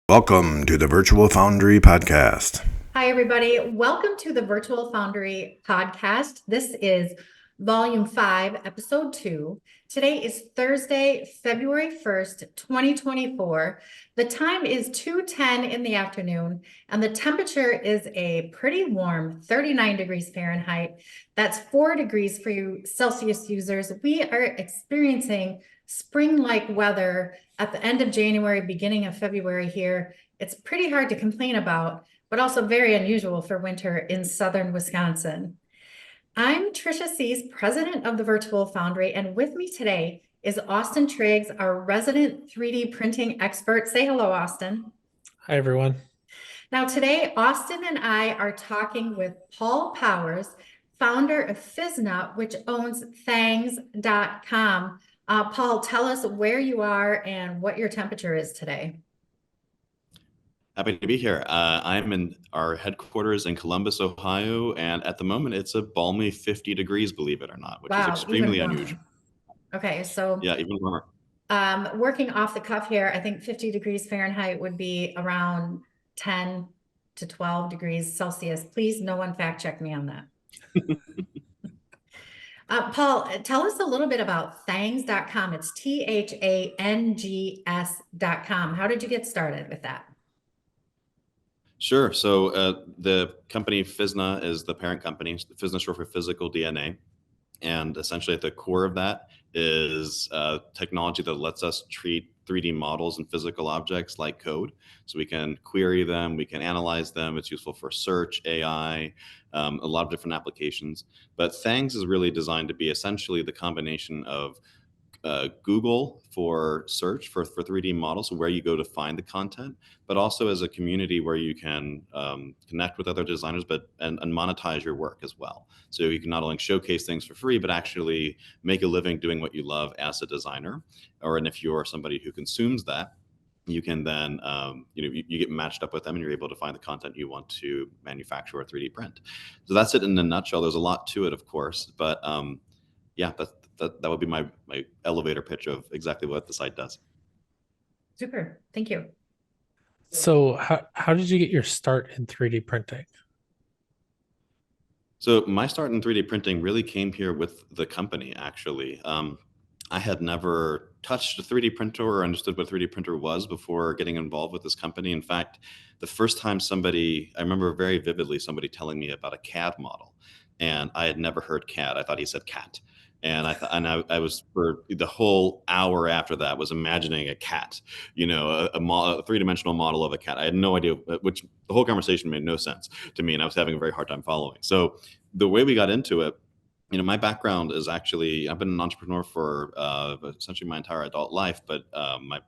Welcome to the Virtual Foundry podcast. Hi, everybody. Welcome to the Virtual Foundry podcast. This is Volume 5, Episode 2. Today is Thursday, February 1st, 2024. The time is 2:10 in the afternoon, and the temperature is a pretty warm 39 degrees Fahrenheit. That's 4 degrees for you Celsius users. We are experiencing spring-like weather at the end of January, beginning of February here. It's pretty hard to complain about, but also very unusual for winter in southern Wisconsin. I'm Tricia Sees, president of the Virtual Foundry, and with me today is Austin Triggs, our resident 3D printing expert. Say hello, Austin. Hi, everyone. Now today, Austin and I are talking with Paul Powers, founder of FISNA, which owns Thangs.com. Paul, tell us where you are and what your temperature is today. Happy to be here. I'm in our headquarters in Columbus, Ohio, and at the moment it's a balmy 50 degrees, believe it or not, which is extremely unusual. Okay, so yeah, even warmer. Working off the cuff here, I think 50 degrees Fahrenheit would be around 10 to 12 degrees Celsius. Please, no one fact check me on that. Paul, tell us a little bit about Thangs.com. It's THANGS.com. How did you get started with that? Sure. So the company FISNA is the parent company. FISNA is short for Physical DNA. And essentially at the core of that is technology that lets us treat 3D models and physical objects like code. So we can query them, we can analyze them. It's useful for search, AI, a lot of different applications. But Thangs is really designed to be essentially the combination of Google for search for 3D models, so where you go to find the content, but also as a community where you can connect with other designers, and monetize your work as well. So you can not only showcase things for free, but actually make a living doing what you love as a designer. And if you're somebody who consumes that, you can then, you get matched up with them and you're able to find the content you want to manufacture or 3D print. So that's it in a nutshell. There's a lot to it, of course, but yeah, that would be my elevator pitch of exactly what the site does. Super. Thank you. So how did you get your start in 3D printing? So my start in 3D printing really came here with the company, actually. I had never touched a 3D printer or understood what a 3D printer was before getting involved with this company. In fact, the first time I remember very vividly somebody telling me about a CAD model, and I had never heard CAD. I thought he said cat. And I was, for the whole hour after that, was imagining a cat, a three-dimensional model of a cat. I had no idea, which the whole conversation made no sense to me, and I was having a very hard time following. So the way we got into it, my background is actually, I've been an entrepreneur for essentially my entire adult life, but my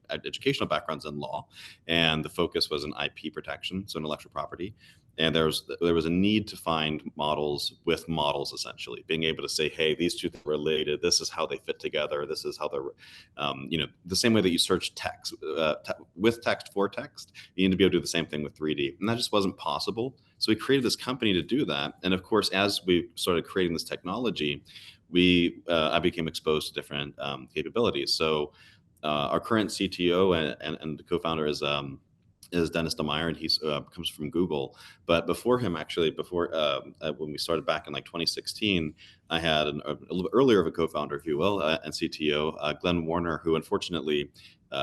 educational background's in law, and the focus was in IP protection, so intellectual property. And there was a need to find models with models, essentially being able to say, hey, these two are related. This is how they fit together. This is how they're, the same way that you search text with text for text, you need to be able to do the same thing with 3D. And that just wasn't possible. So we created this company to do that. And of course, as we started creating this technology, I became exposed to different capabilities. So our current CTO and the co-founder is Dennis DeMeyer, and he comes from Google. But before him, actually, when we started back in 2016, I had a little bit earlier of a co-founder, if you will, and CTO, Glenn Warner, who unfortunately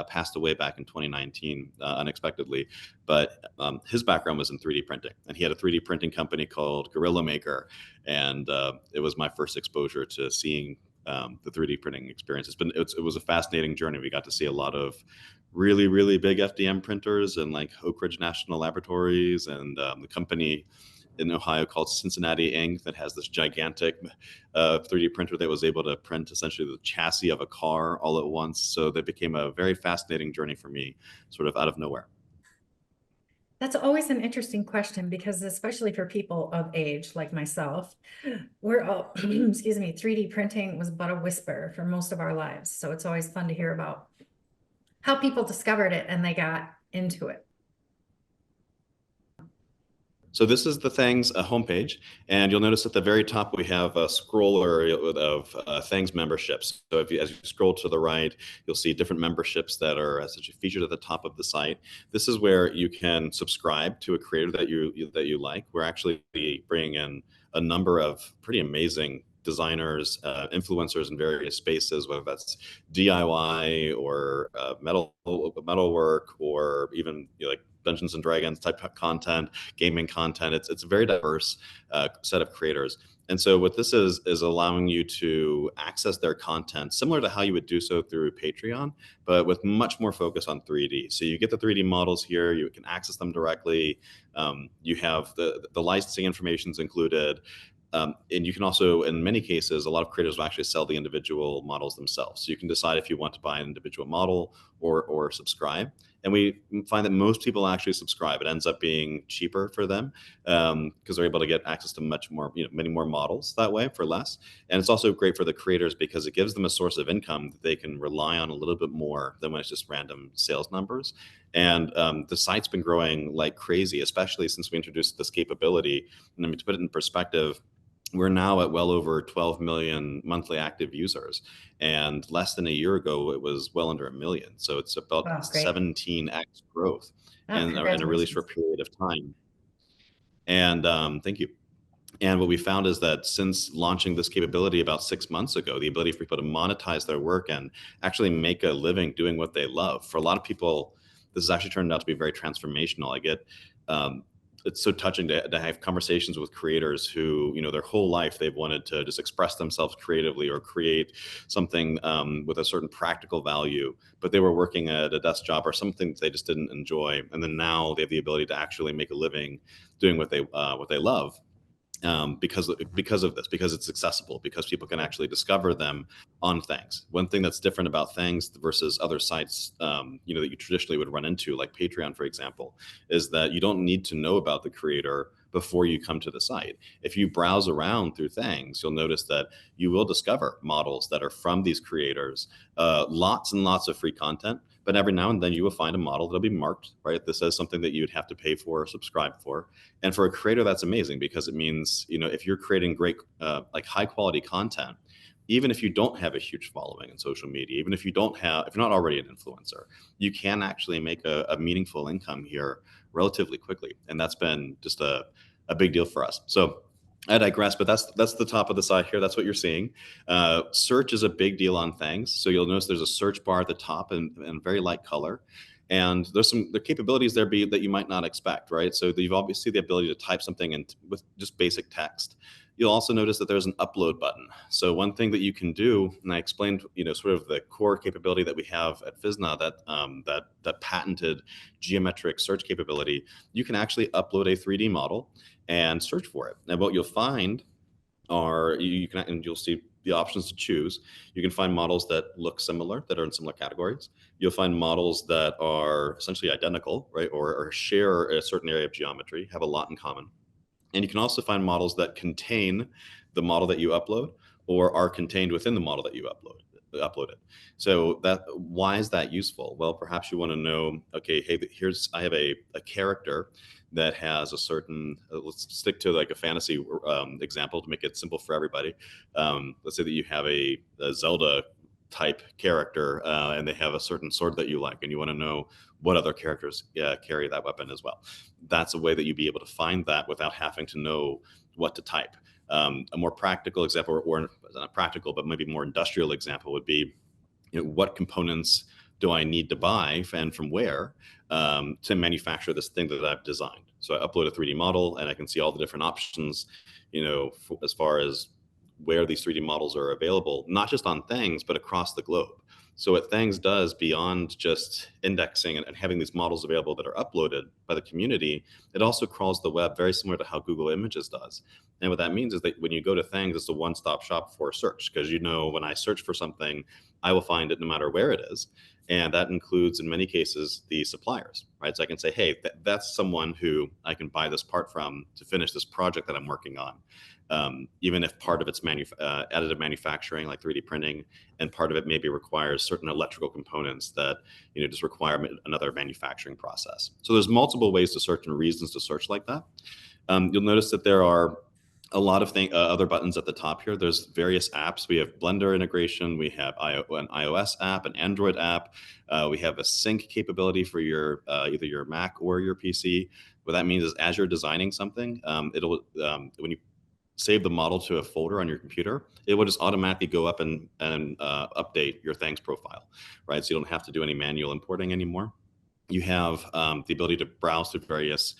passed away back in 2019 unexpectedly. But his background was in 3D printing, and he had a 3D printing company called Gorilla Maker, and it was my first exposure to seeing the 3D printing experience. It was a fascinating journey. We got to see a lot of really, really big FDM printers and Oak Ridge National Laboratories, and the company in Ohio called Cincinnati Inc. that has this gigantic 3D printer that was able to print essentially the chassis of a car all at once. So that became a very fascinating journey for me, sort of out of nowhere. That's always an interesting question, because especially for people of age like myself, we're all, excuse me, 3D printing was but a whisper for most of our lives. So it's always fun to hear about how people discovered it and they got into it. So this is the Thangs homepage, and you'll notice at the very top we have a scroller of Thangs memberships. So as you scroll to the right, you'll see different memberships that are essentially featured at the top of the site. This is where you can subscribe to a creator that you like. We're actually bringing in a number of pretty amazing designers, influencers in various spaces, whether that's DIY or metalwork, or even like Dungeons and Dragons type of content, gaming content. It's a very diverse set of creators. And so what this is allowing you to access their content similar to how you would do so through Patreon, but with much more focus on 3D. So you get the 3D models here, you can access them directly. You have the licensing information's included. And you can also, in many cases, a lot of creators will actually sell the individual models themselves. So you can decide if you want to buy an individual model or subscribe. And we find that most people actually subscribe. It ends up being cheaper for them because they're able to get access to much more, many more models that way for less. And it's also great for the creators because it gives them a source of income that they can rely on a little bit more than when it's just random sales numbers. And the site's been growing like crazy, especially since we introduced this capability. And I mean, to put it in perspective, we're now at well over 12 million monthly active users, and less than a year ago it was well under 1 million. So it's about 17x growth in a really short period of time. And thank you. And what we found is that since launching this capability about 6 months ago, the ability for people to monetize their work and actually make a living doing what they love, for a lot of people, this has actually turned out to be very transformational. I get it's so touching to have conversations with creators who, their whole life they've wanted to just express themselves creatively or create something with a certain practical value, but they were working at a desk job or something that they just didn't enjoy. And then now they have the ability to actually make a living doing what they love. Because of this, because it's accessible, because people can actually discover them on Thangs. One thing that's different about Thangs versus other sites, that you traditionally would run into, like Patreon, for example, is that you don't need to know about the creator before you come to the site. If you browse around through Thangs, you'll notice that you will discover models that are from these creators, lots and lots of free content. But every now and then you will find a model that'll be marked, right? This is something that you would have to pay for or subscribe for. And for a creator, that's amazing because it means, if you're creating great, like high quality content, even if you don't have a huge following in social media, even if you're not already an influencer, you can actually make a meaningful income here relatively quickly. And that's been just a big deal for us. So I digress, but that's the top of the site here. That's what you're seeing. Search is a big deal on Thangs. So you'll notice there's a search bar at the top in very light color. And there's the capabilities there that you might not expect, right? So you've obviously the ability to type something in with just basic text. You'll also notice that there's an upload button. So one thing that you can do, and I explained, sort of the core capability that we have at FISNA, that patented geometric search capability, you can actually upload a 3D model and search for it. And what you'll find are you'll see the options to choose. You can find models that look similar, that are in similar categories. You'll find models that are essentially identical, right, or share a certain area of geometry, have a lot in common. And you can also find models that contain the model that you upload or are contained within the model that you uploaded. So why is that useful? Well, perhaps you want to know, okay, hey, I have a character that has a certain, let's stick to like a fantasy example to make it simple for everybody. Let's say that you have a Zelda type character and they have a certain sword that you like, and you want to know what other characters carry that weapon as well. That's a way that you'd be able to find that without having to know what to type. A more practical example, or not practical, but maybe more industrial example would be, what components do I need to buy and from where to manufacture this thing that I've designed? So I upload a 3D model and I can see all the different options, as far as where these 3D models are available, not just on Thangs, but across the globe. So what Thangs does, beyond just indexing and having these models available that are uploaded by the community, it also crawls the web very similar to how Google Images does. And what that means is that when you go to Thangs, it's a one-stop shop for search, because when I search for something, I will find it no matter where it is. And that includes, in many cases, the suppliers, right? So I can say, hey, that's someone who I can buy this part from to finish this project that I'm working on. Even if part of it's additive manufacturing, like 3D printing, and part of it maybe requires certain electrical components that just require another manufacturing process. So there's multiple ways to search and reasons to search like that. You'll notice that there are a lot of other buttons at the top here. There's various apps. We have Blender integration. We have an iOS app, an Android app. We have a sync capability for your either your Mac or your PC. What that means is as you're designing something, it'll when you save the model to a folder on your computer, it will just automatically go up and update your Thangs profile, right? So you don't have to do any manual importing anymore. You have the ability to browse through various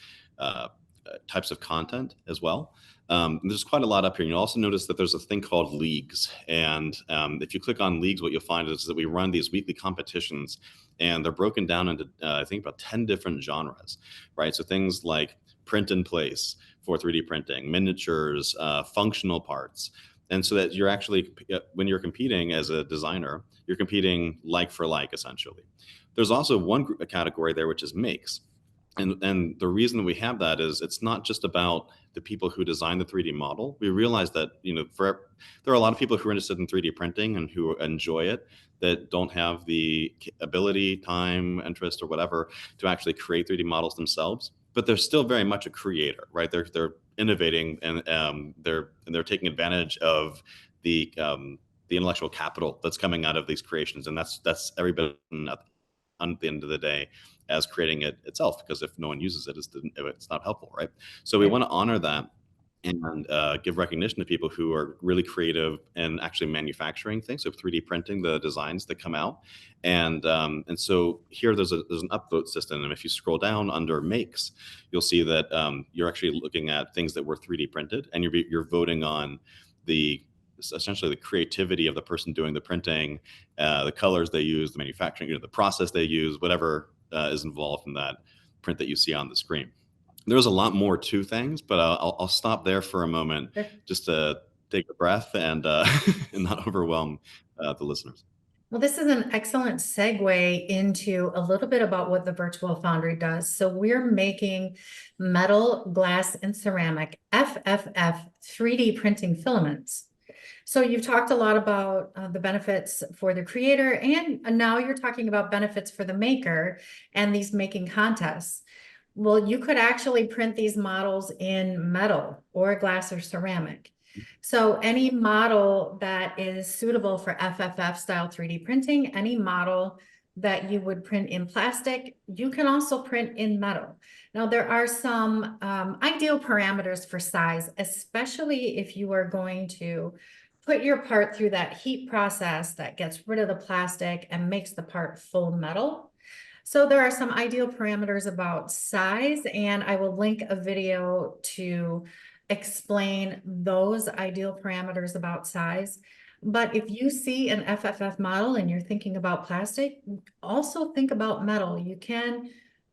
types of content as well. There's quite a lot up here. You'll also notice that there's a thing called leagues. And if you click on leagues, what you'll find is that we run these weekly competitions, and they're broken down into, I think, about 10 different genres, right? So things like print in place for 3D printing, miniatures, functional parts. And so that you're actually, when you're competing as a designer, you're competing like for like, essentially. There's also one category there, which is makes. And the reason we have that is it's not just about the people who design the 3D model. We realize that, there are a lot of people who are interested in 3D printing and who enjoy it that don't have the ability, time, interest, or whatever to actually create 3D models themselves. But they're still very much a creator, right? They're innovating, and they're taking advantage of the intellectual capital that's coming out of these creations, and that's every bit on the end of the day as creating it itself, because if no one uses it, it's not helpful, right? So we want to honor that and give recognition to people who are really creative and actually manufacturing things, so 3D printing the designs that come out. And so here there's an upvote system, and if you scroll down under makes, you'll see that you're actually looking at things that were 3D printed, and you're voting on essentially the creativity of the person doing the printing, the colors they use, the manufacturing, the process they use, whatever is involved in that print that you see on the screen. There's a lot more to things, but I'll stop there for a moment just to take a breath and and not overwhelm the listeners. Well, this is an excellent segue into a little bit about what the Virtual Foundry does. So we're making metal, glass, and ceramic FFF 3D printing filaments. So you've talked a lot about the benefits for the creator, and now you're talking about benefits for the maker and these making contests. Well, you could actually print these models in metal or glass or ceramic. So any model that is suitable for FFF style 3D printing, any model that you would print in plastic, you can also print in metal. Now, there are some ideal parameters for size, especially if you are going to put your part through that heat process that gets rid of the plastic and makes the part full metal. So there are some ideal parameters about size, and I will link a video to explain those ideal parameters about size. But if you see an FFF model and you're thinking about plastic, also think about metal. You can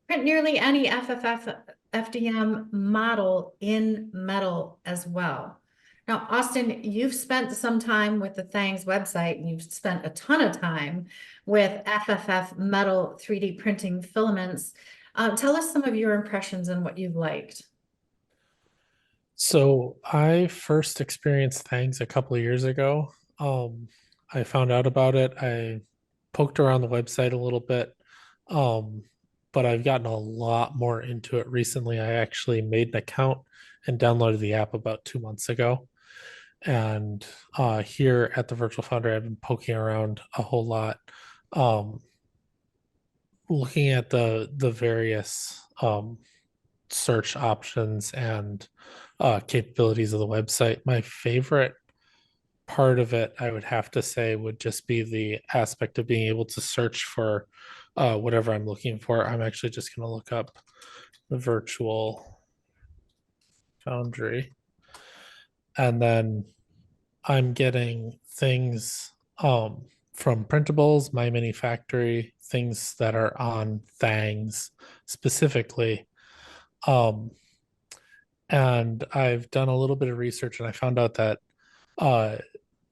print nearly any FFF FDM model in metal as well. Now, Austin, you've spent some time with the Thangs website, and you've spent a ton of time with FFF metal 3D printing filaments. Tell us some of your impressions and what you've liked. So I first experienced Thangs a couple of years ago. I found out about it. I poked around the website a little bit, but I've gotten a lot more into it recently. I actually made an account and downloaded the app about 2 months ago. And here at the Virtual Foundry, I've been poking around a whole lot, looking at the various search options and capabilities of the website. My favorite part of it, I would have to say, would just be the aspect of being able to search for whatever I'm looking for. I'm actually just going to look up the Virtual Foundry, and then I'm getting things from printables, My Mini Factory, things that are on Thangs specifically. And I've done a little bit of research, and I found out that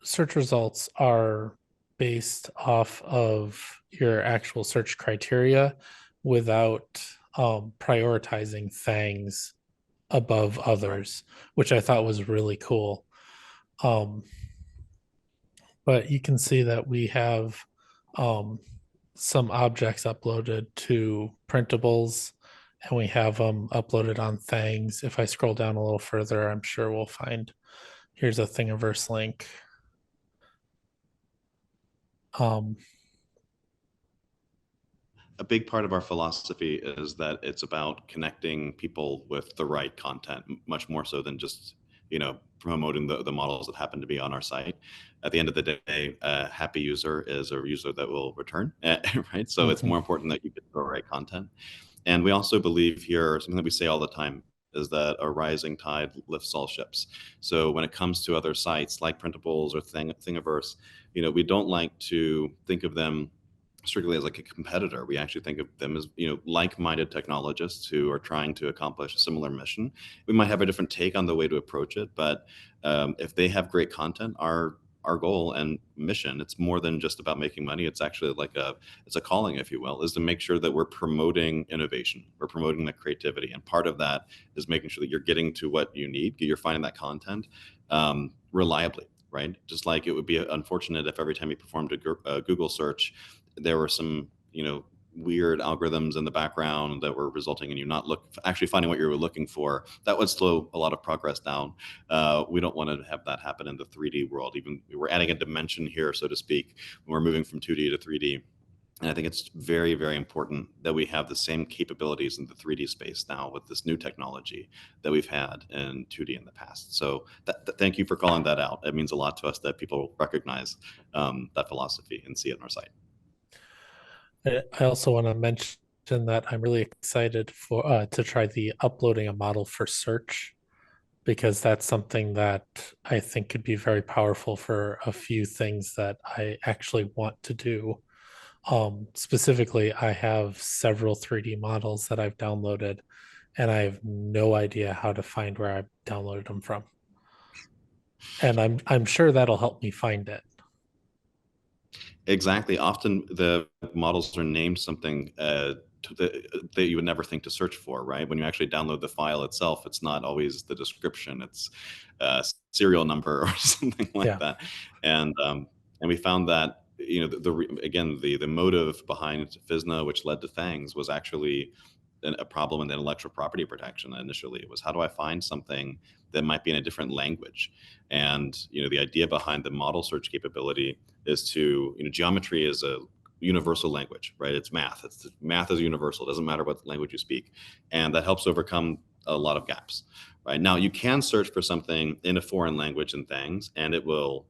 search results are based off of your actual search criteria without prioritizing Thangs above others, which I thought was really cool. But you can see that we have some objects uploaded to printables and we have them uploaded on Thangs. If I scroll down a little further, I'm sure we'll find, here's a Thingiverse link. A big part of our philosophy is that it's about connecting people with the right content, much more so than just, promoting the models that happen to be on our site. At the end of the day, a happy user is a user that will return, right? So it's more important that you get the right content. And we also believe here, something that we say all the time, is that a rising tide lifts all ships. So when it comes to other sites like Printables or Thingiverse, we don't like to think of them strictly as like a competitor. We actually think of them as, like-minded technologists who are trying to accomplish a similar mission. We might have a different take on the way to approach it, but if they have great content, our goal and mission, it's more than just about making money. It's actually it's a calling, if you will, is to make sure that we're promoting innovation, we're promoting the creativity. And part of that is making sure that you're getting to what you need, you're finding that content reliably, right? Just like it would be unfortunate if every time you performed a Google search, there were some, weird algorithms in the background that were resulting in you not actually finding what you were looking for. That would slow a lot of progress down. We don't want to have that happen in the 3D world. Even we're adding a dimension here, so to speak, when we're moving from 2D to 3D. And I think it's very, very important that we have the same capabilities in the 3D space now with this new technology that we've had in 2D in the past. So thank you for calling that out. It means a lot to us that people recognize that philosophy and see it on our site. I also want to mention that I'm really excited for to try the uploading a model for search, because that's something that I think could be very powerful for a few things that I actually want to do. Specifically, I have several 3D models that I've downloaded, and I have no idea how to find where I downloaded them from. And I'm sure that'll help me find it. Exactly. Often the models are named something that you would never think to search for, right? When you actually download the file itself, it's not always the description. It's a serial number or something like that. And we found that, the motive behind FISNA, which led to Thangs, was actually a problem in the intellectual property protection. Initially, it was, how do I find something that might be in a different language? And the idea behind the model search capability is to, geometry is a universal language, right? It's math. Math is universal. It doesn't matter what language you speak, and that helps overcome a lot of gaps. Right now, you can search for something in a foreign language in Thangs, and it will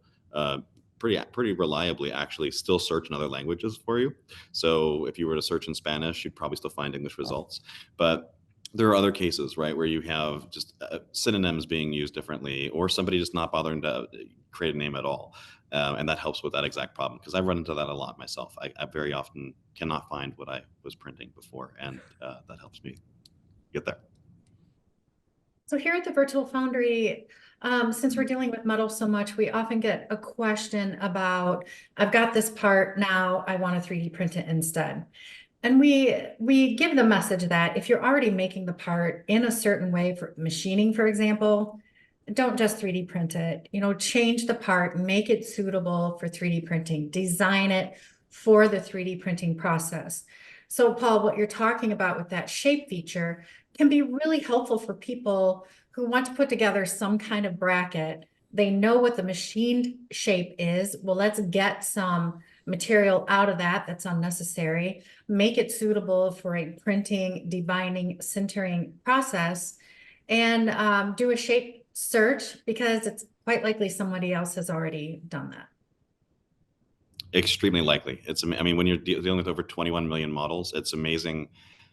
pretty reliably actually still search in other languages for you. So if you were to search in Spanish, you'd probably still find English results. But there are other cases, right, where you have just synonyms being used differently, or somebody just not bothering to create a name at all. And that helps with that exact problem, because I've run into that a lot myself. I very often cannot find what I was printing before, and that helps me get there. So here at the Virtual Foundry, since we're dealing with metal so much, we often get a question about, I've got this part now, I want to 3D print it instead. And we give the message that if you're already making the part in a certain way for machining, for example, don't just 3D print it, change the part, make it suitable for 3D printing, design it for the 3D printing process. So Paul, what you're talking about with that shape feature can be really helpful for people who want to put together some kind of bracket. They know what the machined shape is. Well, let's get some material out of that that's unnecessary, make it suitable for a printing, debinding, sintering process, and do a shape search, because it's quite likely somebody else has already done that. Extremely likely. When you're dealing with over 21 million models, it's amazing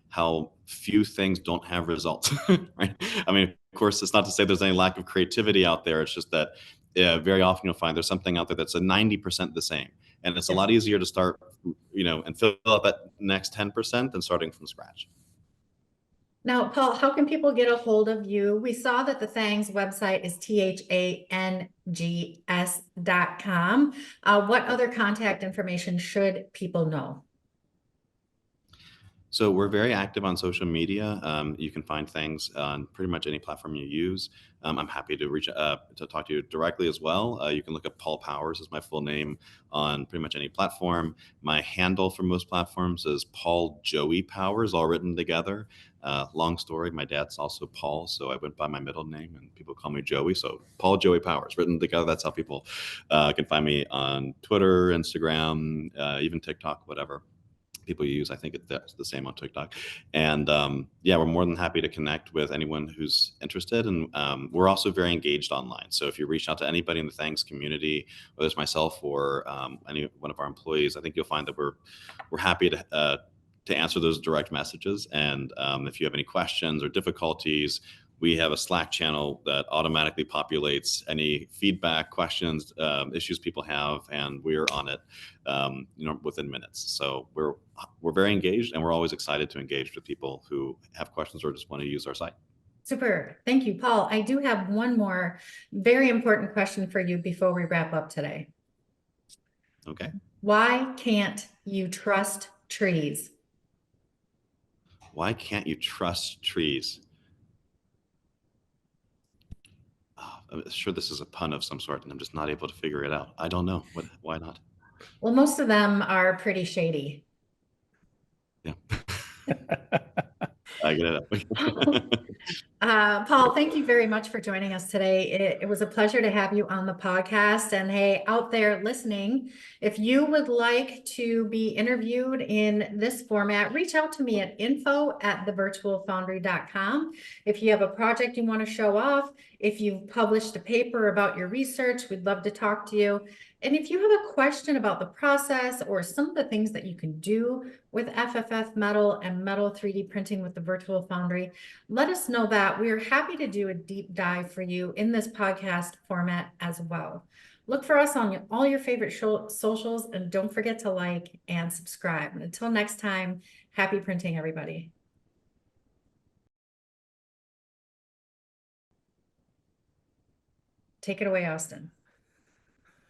how few things don't have results, right? Of course, it's not to say there's any lack of creativity out there. It's just that very often you'll find there's something out there that's a 90% the same. And it's a lot easier to start, and fill up that next 10% than starting from scratch. Now, Paul, how can people get a hold of you? We saw that the Thangs website is thangs.com. What other contact information should people know? So we're very active on social media. You can find Thangs on pretty much any platform you use. I'm happy to to talk to you directly as well. You can look up Paul Powers as my full name on pretty much any platform. My handle for most platforms is Paul Joey Powers, all written together. Long story. My dad's also Paul, so I went by my middle name, and people call me Joey. So Paul Joey Powers, written together. That's how people can find me on Twitter, Instagram, even TikTok, whatever people use. I think it's the same on TikTok. And yeah, we're more than happy to connect with anyone who's interested. And we're also very engaged online. So if you reach out to anybody in the Thangs community, whether it's myself or any one of our employees, I think you'll find that we're happy to answer those direct messages. And if you have any questions or difficulties, we have a Slack channel that automatically populates any feedback, questions, issues people have, and we're on it, within minutes. So we're very engaged, and we're always excited to engage with people who have questions or just want to use our site. Super. Thank you, Paul. I do have one more very important question for you before we wrap up today. Okay. Why can't you trust trees? Why can't you trust trees? I'm sure this is a pun of some sort, and I'm just not able to figure it out. I don't know. Why not? Well, most of them are pretty shady. Yeah. I get it. Paul, thank you very much for joining us today. It was a pleasure to have you on the podcast. And hey, out there listening, if you would like to be interviewed in this format, reach out to me at info@thevirtualfoundry.com. If you have a project you want to show off, if you've published a paper about your research, we'd love to talk to you. And if you have a question about the process or some of the things that you can do with FFF metal and metal 3D printing with the Virtual Foundry, let us know that. We're happy to do a deep dive for you in this podcast format as well. Look for us on all your favorite socials, and don't forget to like and subscribe. And until next time, happy printing, everybody. Take it away, Austin.